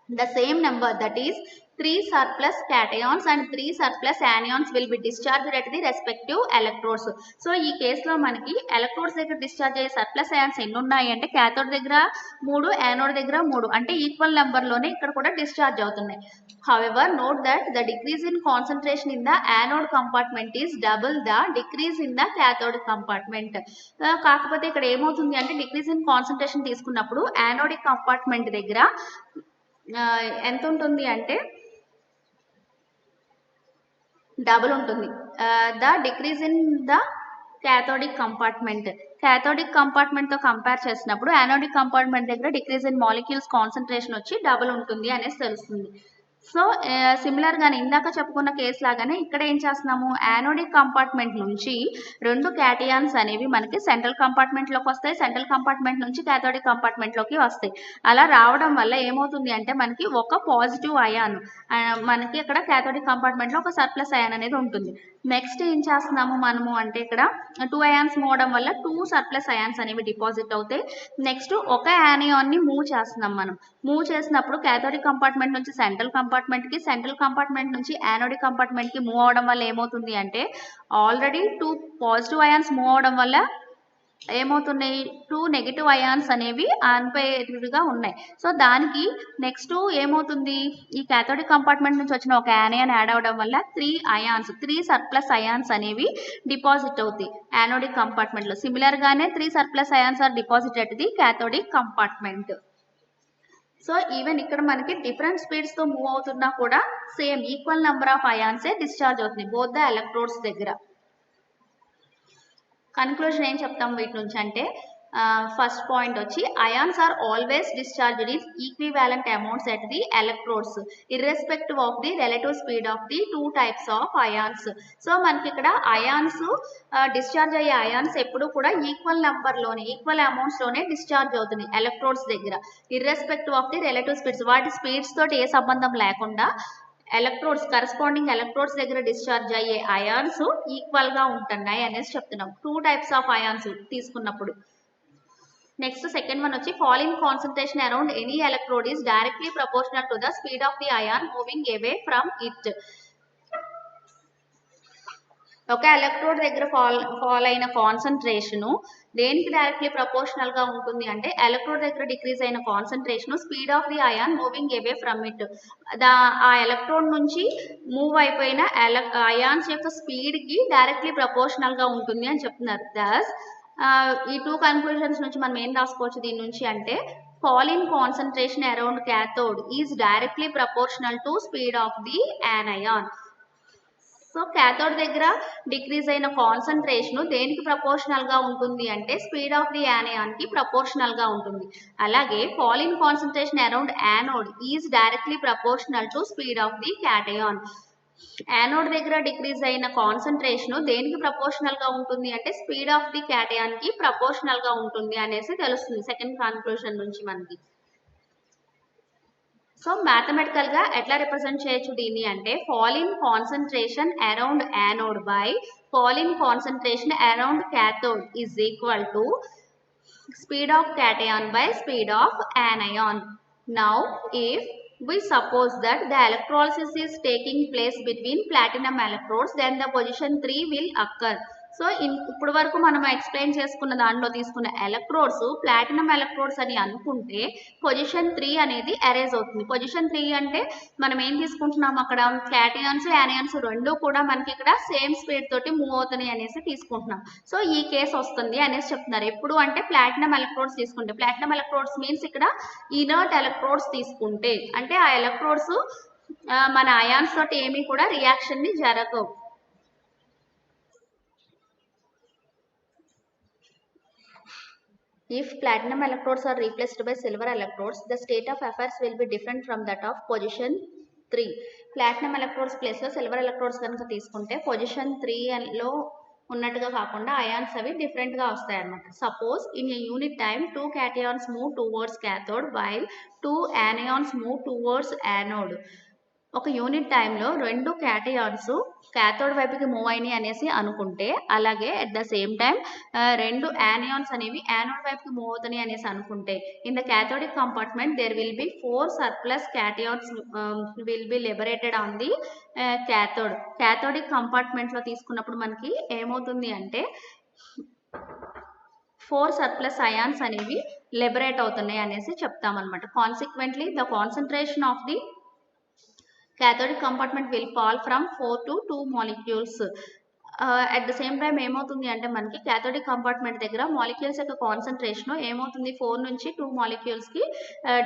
the same number, that is 3 surplus cations and 3 surplus anions will be discharged at the respective electrodes. So ఈ కేసులో మనకి ఎలక్ట్రోడ్స్ దగ్గర డిశ్చార్జ్ అయ్యే సర్ప్లస్ అయాన్స్ ఎన్ని ఉన్నాయి అంటే క్యాథోడ్ దగ్గర 3, యానోడ్ దగ్గర 3, అంటే ఈక్వల్ నెంబర్ లోనే ఇక్కడ కూడా డిశ్చార్జ్ అవుతున్నాయి. However, note that the decrease in concentration in the anode compartment is double the decrease in the cathode compartment. కాకపోతే ఇక్కడ ఏమవుతుంది అంటే డిక్రీజ్ ఇన్ కాన్సన్ట్రేషన్ తీసుకున్నప్పుడు యానోడిక్ కంపార్ట్మెంట్ దగ్గర ఎంత ఉంటుంది అంటే డబుల్ ఉంటుంది. The decrease in the cathodic compartment తో కంపేర్ చేసినప్పుడు యానోడిక్ కంపార్ట్మెంట్ దగ్గర డిక్రీజ్ ఇన్ మాలిక్యూల్స్ కాన్సన్ట్రేషన్ వచ్చి డబుల్ ఉంటుంది అనేసి తెలుస్తుంది. సో సిమిలర్ గానే ఇందాక చెప్పుకున్న కేసు లాగానే ఇక్కడ ఏం చేస్తున్నాము, యానోడిక్ కంపార్ట్మెంట్ నుంచి 2 క్యాటయాన్స్ అనేవి మనకి సెంట్రల్ కంపార్ట్మెంట్ లోకి వస్తాయి, సెంట్రల్ కంపార్ట్మెంట్ నుంచి క్యాథోడిక్ కంపార్ట్మెంట్ లోకి వస్తాయి. అలా రావడం వల్ల ఏమవుతుంది అంటే మనకి ఒక పాజిటివ్ అయాన్ మనకి ఇక్కడ క్యాథోడిక్ కంపార్ట్మెంట్ లో ఒక సర్ప్లస్ అయాన్ అనేది ఉంటుంది. నెక్స్ట్ ఏం చేస్తున్నాము మనము అంటే ఇక్కడ 2 అయాన్స్ మూవ్ అవడం వల్ల 2 సర్ప్లస్ అయాన్స్ అనేవి డిపాజిట్ అవుతాయి. నెక్స్ట్ ఒక యానియాన్ ని మూవ్ చేస్తున్నాం. మనం మూవ్ చేసినప్పుడు క్యాథోడిక్ కంపార్ట్మెంట్ నుంచి సెంట్రల్ కంపార్ట్మెంట్ నుంచి యానోడిక్ కంపార్ట్మెంట్ కి మూవ్ అవడం వల్ల ఏమవుతుంది అంటే ఆల్రెడీ 2 పాజిటివ్ అయాన్స్ మూవ్ అవడం వల్ల ఏమవుతున్నాయి 2 నెగిటివ్ అయాన్స్ అనేవి అన్పేర్డ్ గా ఉన్నాయి. సో దానికి నెక్స్ట్ ఏమవుతుంది, ఈ క్యాథోడిక్ కంపార్ట్మెంట్ నుంచి వచ్చిన ఒక యానియాన్ యాడ్ అవడం వల్ల 3 సర్ప్లస్ అయాన్స్ అనేవి డిపాజిట్ అవుతాయి యానోడిక్ కంపార్ట్మెంట్ లో. సిమిలర్ గానే 3 surplus ions are deposit at the cathodic compartment. So even ఇక్కడ మనకి డిఫరెంట్ స్పీడ్స్ తో మూవ్ అవుతున్నా కూడా సేమ్ ఈక్వల్ నెంబర్ ఆఫ్ అయాన్సే డిశ్చార్జ్ అవుతుంది బోత్ ద ఎలక్ట్రోడ్స్ దగ్గర. కన్క్లూజన్ ఏం చెప్తాం వీటి నుంచి అంటే ఫస్ట్ పాయింట్ వచ్చి ions are always discharged in equivalent amounts at the electrodes irrespective of the relative speed of the two types of ions. So మనకి ఇక్కడ అయాన్స్ డిశ్చార్జ్ అయ్యే అయాన్స్ ఎప్పుడు కూడా ఈక్వల్ అమౌంట్స్ లోనే డిశ్చార్జ్ అవుతుంది ఎలక్ట్రోడ్స్ దగ్గర, irrespective of the relative speeds. వాటి speeds తోటి ఏ సంబంధం లేకుండా కరస్పాండింగ్ ఎలక్ట్రోడ్స్ దగ్గర డిశ్చార్జ్ అయ్యే అయాన్స్ ఈక్వల్ గా ఉంటున్నాయి అనేసి చెప్తున్నాం టూ టైప్స్ ఆఫ్ అయాన్స్ తీసుకున్నప్పుడు. నెక్స్ట్ సెకండ్ వన్ వచ్చి falling concentration around any electrode is directly proportional to the speed of the ion moving away from it. ఒక ఎలక్ట్రోడ్ దగ్గర ఫాల్ అయిన కాన్సన్ట్రేషన్ దేనికి డైరెక్ట్లీ ప్రపోర్షనల్ గా ఉంటుంది అంటే ఎలక్ట్రోడ్ దగ్గర డిక్రీజ్ అయిన concentration speed of the ion moving away from it. ఆ ఎలక్ట్రోడ్ నుంచి మూవ్ అయిపోయిన అయాన్స్ యొక్క స్పీడ్ కి డైరెక్ట్లీ ప్రపోర్షనల్ గా ఉంటుంది అని చెప్తున్నారు. దస్ ఈ టూ కన్క్లూజన్స్ నుంచి మనం ఏం రాసుకోవచ్చు దీని నుంచి అంటే fall in concentration around cathode is directly proportional to speed of the anion. So cathode దగ్గర డిక్రీజ్ అయిన కాన్సన్ట్రేషన్ దేనికి ప్రపోర్షనల్ గా ఉంటుంది అంటే స్పీడ్ ఆఫ్ ది యానియాన్ కి ప్రపోర్షనల్ గా ఉంటుంది. అలాగే fall in concentration around anode is directly proportional to speed of the cation. Anode దగ్గర డిక్రీజ్ అయిన కాన్సన్ట్రేషన్ దేనికి ప్రపోర్షనల్ గా ఉంటుంది అంటే స్పీడ్ ఆఫ్ ది క్యాటయాన్ కి ప్రపోర్షనల్ గా ఉంటుంది అనేసి తెలుస్తుంది సెకండ్ కన్క్లూజన్ నుంచి మనకి. సో మ్యాథమెటికల్ గా ఎట్లా రిప్రజెంట్ చేయొచ్చు దీన్ని అంటే fall in concentration around anode by fall in concentration around cathode is equal to speed of cation by speed of anion. Now if we suppose that the electrolysis is taking place between platinum electrodes, then the position 3 will occur. So ఇప్పుడు వరకు మనం explain చేసుకున్న దాంట్లో తీసుకున్న electrodes platinum electrodes అని అనుకుంటే position 3 అనేది erase అవుతుంది. పొజిషన్ 3 అంటే మనం ఏం తీసుకుంటున్నాం అక్కడ క్యాటయాన్స్ యానియాన్స్ రెండు కూడా మనకి ఇక్కడ సేమ్ స్పీడ్ తోటి మూవ్ అవుతున్నాయి అనేసి తీసుకుంటున్నాం. సో ఈ కేసు వస్తుంది అనేసి చెప్తున్నారు. ఎప్పుడు అంటే ప్లాటినం ఎలక్ట్రోడ్స్ తీసుకుంటే, ప్లాటినం ఎలక్ట్రోడ్స్ మీన్స్ ఇక్కడ ఇనర్ట్ ఎలక్ట్రోడ్స్ తీసుకుంటే అంటే ఆ ఎలక్ట్రోడ్స్ మన అయాన్స్ తోటి ఏమీ కూడా రియాక్షన్ ని జరగవు. If platinum electrodes are replaced by silver electrodes, the state of affairs will be different from that of position 3. Platinum electrodes place లో silver electrodes కనుక తీసుకుంటే పొజిషన్ 3 లో ఉన్నట్టుగా కాకుండా అయాన్స్ అవి డిఫరెంట్ గా వస్తాయి అన్నమాట. Suppose in a unit time 2 cations move towards cathode while 2 anions move towards anode. ఒక యూనిట్ టైంలో రెండు క్యాటయాన్స్ క్యాథోడ్ వైపుకి మూవ్ అయినాయి అనేసి అనుకుంటే, అలాగే అట్ ద సేమ్ టైం రెండు యానియాన్స్ అనేవి యానోడ్ వైపుకి మూవ్ అవుతున్నాయి అనేసి అనుకుంటే, in the cathodic compartment there will be 4 surplus cations will be liberated on the cathode. Cathodic compartment లో తీసుకున్నప్పుడు మనకి ఏమవుతుంది అంటే 4 సర్ప్లస్ అయాన్స్ అనేవి లిబరేట్ అవుతున్నాయి అనేసి చెప్తామన్నమాట. Consequently the concentration of the cathodic compartment will fall from 4 to 2 molecules. At the same time ఏమవుతుంది అంటే మనకి క్యాథోడిక్ కంపార్ట్మెంట్ దగ్గర మాలిక్యూల్స్ యొక్క కాన్సన్ట్రేషన్ ఏమవుతుంది 4 నుంచి 2 మాలిక్యూల్స్ కి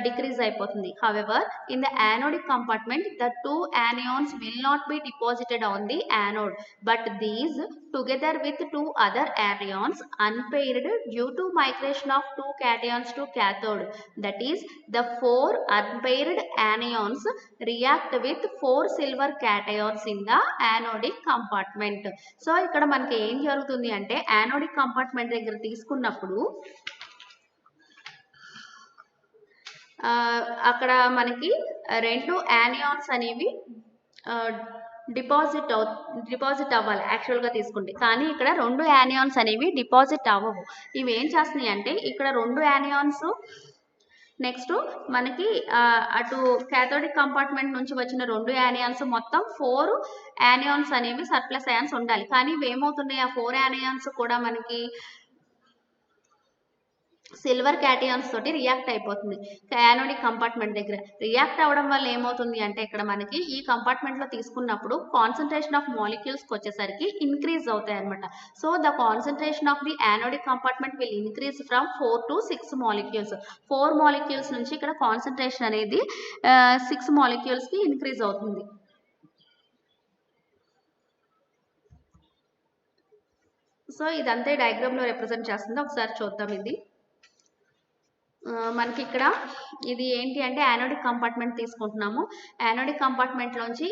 డిక్రీజ్ అయిపోతుంది. However in the anodic compartment the 2 anions will not be deposited on the anode, but these together with 2 other anions unpaired due to migration of 2 cations to cathode, that is the 4 unpaired anions react with 4 silver cations in the anodic compartment. So ఇక్కడ మనకి ఏం జరుగుతుంది అంటే anodic compartment దగ్గర తీసుకున్నప్పుడు అక్కడ మనకి రెండు యానియాన్స్ అనేవి డిపాజిట్ అవ్వాలి యాక్చువల్గా తీసుకుంటే, కానీ ఇక్కడ రెండు యానియాన్స్ అనేవి డిపాజిట్ అవ్వవు. ఇవి ఏం చేస్తున్నాయి అంటే ఇక్కడ రెండు యానియాన్స్ నెక్స్ట్ మనకి అటు క్యాథోడిక్ కంపార్ట్మెంట్ నుంచి వచ్చిన రెండు యానియాన్స్ మొత్తం 4 యానియాన్స్ అనేవి సర్ప్లస్ అయాన్స్ ఉండాలి. కానీ ఇవి ఏమవుతున్నాయి ఆ 4 యానియాన్స్ కూడా మనకి సిల్వర్ క్యాటయాన్స్ తోటి రియాక్ట్ అయిపోతుంది. యానోడిక్ కంపార్ట్మెంట్ దగ్గర రియాక్ట్ అవ్వడం వల్ల ఏమవుతుంది అంటే ఇక్కడ మనకి ఈ కంపార్ట్మెంట్ లో తీసుకున్నప్పుడు కాన్సన్ట్రేషన్ ఆఫ్ మాలిక్యూల్స్ వచ్చేసరికి ఇంక్రీజ్ అవుతాయి అనమాట. So the concentration of the anodic compartment will increase from 4 to 6 molecules. 4 molecules నుంచి ఇక్కడ కాన్సన్ట్రేషన్ అనేది 6 మాలిక్యూల్స్ కి ఇంక్రీజ్ అవుతుంది. సో ఇదంతా డయాగ్రామ్ లో రిప్రజెంట్ చేస్తుంది. ఒకసారి చూద్దాం ఇది. మనకి ఇక్కడ ఇది ఏంటి అంటే యానోడిక్ కంపార్ట్మెంట్ తీసుకుంటున్నాము. యానోడిక్ కంపార్ట్మెంట్లోంచి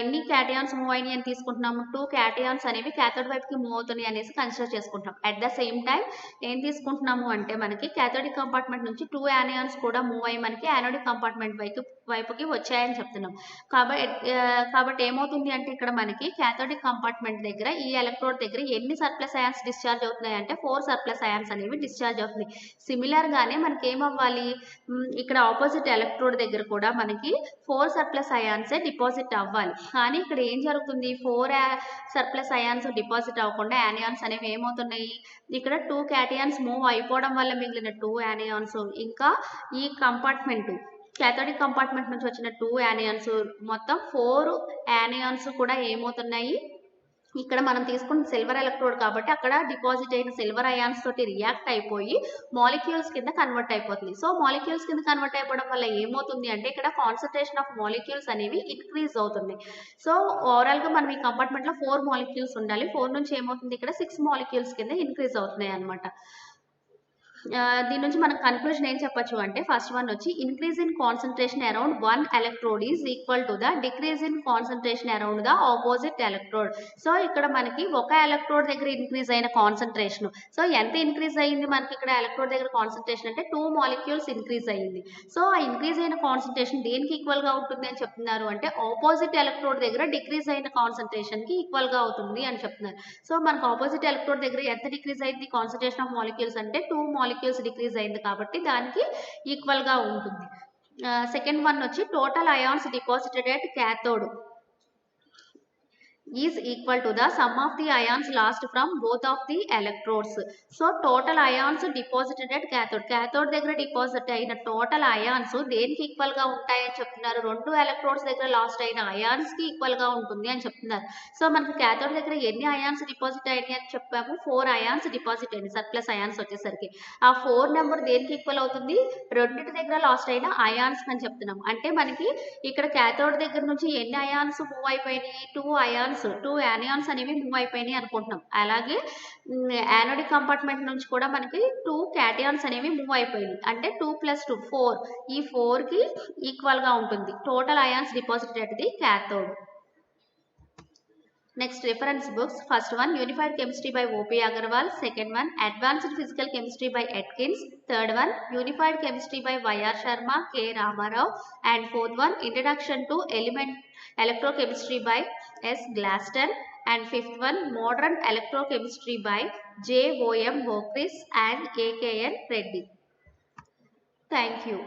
ఎన్ని క్యాటయాన్స్ మూవ్ అయినాయి అని తీసుకుంటున్నాము. 2 క్యాటయాన్స్ అనేవి క్యాథోడ్ వైపుకి మూవ్ అవుతున్నాయి అనేసి కన్సిడర్ చేసుకుంటాం. అట్ ద సేమ్ టైం ఏం తీసుకుంటున్నాము అంటే మనకి క్యాథోడిక్ కంపార్ట్మెంట్ నుంచి 2 యానియాన్స్ కూడా మూవ్ అయ్యి మనకి యానోడిక్ కంపార్ట్మెంట్ వైపుకి వచ్చాయని చెప్తున్నాం. కాబట్టి ఏమవుతుంది అంటే ఇక్కడ మనకి క్యాథోడిక్ కంపార్ట్మెంట్ దగ్గర ఈ ఎలక్ట్రోడ్ దగ్గర ఎన్ని సర్ప్లస్ అయాన్స్ డిశ్చార్జ్ అవుతున్నాయి అంటే 4 సర్ప్లస్ అయాన్స్ అనేవి డిశ్చార్జ్ అవుతున్నాయి. సిమిలర్ గానే మనకి ఏమవ్వాలి, ఇక్కడ ఆపోజిట్ ఎలక్ట్రోడ్ దగ్గర కూడా మనకి 4 సర్ప్లస్ అయాన్సే డిపాజిట్ అవ్వాలి. కానీ ఇక్కడ ఏం జరుగుతుంది, 4 సర్ప్లస్ అయాన్స్ డిపాజిట్ అవ్వకుండా యానియాన్స్ అనేవి ఏమవుతున్నాయి, ఇక్కడ 2 క్యాటయాన్స్ మూవ్ అయిపోవడం వల్ల మిగిలిన 2 యానియాన్స్ ఇంకా ఈ కంపార్ట్మెంట్ క్యాథోడిక్ కంపార్ట్మెంట్ నుంచి వచ్చిన 2 యానియాన్స్ మొత్తం 4 యానియాన్స్ కూడా ఏమవుతున్నాయి, ఇక్కడ మనం తీసుకున్న సిల్వర్ ఎలక్ట్రోడ్ కాబట్టి అక్కడ డిపాజిట్ అయిన సిల్వర్ అయాన్స్ తోటి రియాక్ట్ అయిపోయి మాలిక్యూల్స్ కింద కన్వర్ట్ అయిపోతుంది. సో మాలిక్యూల్స్ కింద కన్వర్ట్ అయిపోవడం వల్ల ఏమవుతుంది అంటే ఇక్కడ కాన్సన్ట్రేషన్ ఆఫ్ మాలిక్యూల్స్ అనేవి ఇంక్రీజ్ అవుతుంది. సో ఓవరాల్గా మనం ఈ కంపార్ట్మెంట్లో 4 మాలిక్యూల్స్ ఉండాలి. 4 నుంచి ఏమవుతుంది, ఇక్కడ 6 మాలిక్యూల్స్ కింద ఇంక్రీజ్ అవుతున్నాయి అనమాట. దీని నుంచి మనం కన్క్లూజన్ ఏం చెప్పొచ్చు అంటే ఫస్ట్ వన్ వచ్చి increase in concentration around 1 electrode is equal to the decrease in concentration around the opposite electrode. So ఇక్కడ మనకి ఒక ఎలక్ట్రోడ్ దగ్గర ఇంక్రీజ్ అయిన కాన్సన్ట్రేషన్, సో ఎంత ఇంక్రీజ్ అయ్యింది మనకి ఇక్కడ ఎలక్ట్రోడ్ దగ్గర కాన్సన్ట్రేషన్ అంటే 2 మాలిక్యూల్స్ ఇంక్రీజ్ అయ్యింది. సో ఆ ఇంక్రీజ్ అయిన కాన్సన్ట్రేషన్ దేనికి ఈక్వల్ గా ఉంటుంది అని చెప్తున్నారు అంటే ఆపోజిట్ ఎలక్ట్రోడ్ దగ్గర డిక్రీజ్ అయిన కాన్సన్ట్రేషన్ కి ఈక్వల్ గా అవుతుంది అని చెప్తున్నారు. సో మనకు ఆపోజిట్ ఎలక్ట్రోడ్ దగ్గర ఎంత డిక్రీజ్ అయింది కాన్సన్ట్రేషన్ ఆఫ్ మాలిక్యూల్స్ అంటే 2 మాలిక్యూల్స్ డిక్రీజ్ అయింది కాబట్టి దానికి ఈక్వల్ గా ఉంటుంది. సెకండ్ వన్ వచ్చి total ions deposited at cathode is equal to the sum of the ions lost from both of the electrodes. So total ions deposited at cathode. Cathode దగ్గర deposit అయిన total ions దేనికి equal గా ఉంటాయని చెప్తున్నారు, 2 electrodes దగ్గర last అయిన ions కి equal గా ఉంటుంది అని చెప్తున్నారు. సో మనకి క్యాథోడ్ దగ్గర ఎన్ని అయాన్స్ డిపాజిట్ అయినాయి అని చెప్పాము, 4 అయాన్స్ డిపాజిట్ అయింది సర్ప్లస్ అయాన్స్ వచ్చేసరికి. ఆ 4 నెంబర్ దేనికి ఈక్వల్ అవుతుంది, రెండింటి దగ్గర లాస్ట్ అయిన అయాన్స్ అని చెప్తున్నాం. అంటే మనకి ఇక్కడ క్యాథోడ్ దగ్గర నుంచి ఎన్ని అయాన్స్ మూవ్ అయిపోయినాయి, 2 యానియాన్స్ అనేవి మూవ్ అయిపోయినాయి అనుకుంటున్నాం. అలాగే యానోడిక్ కంపార్ట్మెంట్ నుంచి కూడా మనకి 2 క్యాటయాన్స్ అనేవి మూవ్ అయిపోయినాయి. అంటే 2 + 2 4, ఈ 4 కి ఈక్వల్ గా ఉంటుంది total ions deposited at the cathode. Next reference books. First one Unified Chemistry by O.P. Agarwal. Second one Advanced Physical Chemistry by Atkins. Third one Unified Chemistry by Y.R. Sharma, K. Ramarao. And fourth one Introduction to Electrochemistry by S. Glaston. And fifth one Modern Electrochemistry by J.O.M. Bockris and A.K.N. Reddy. Thank you.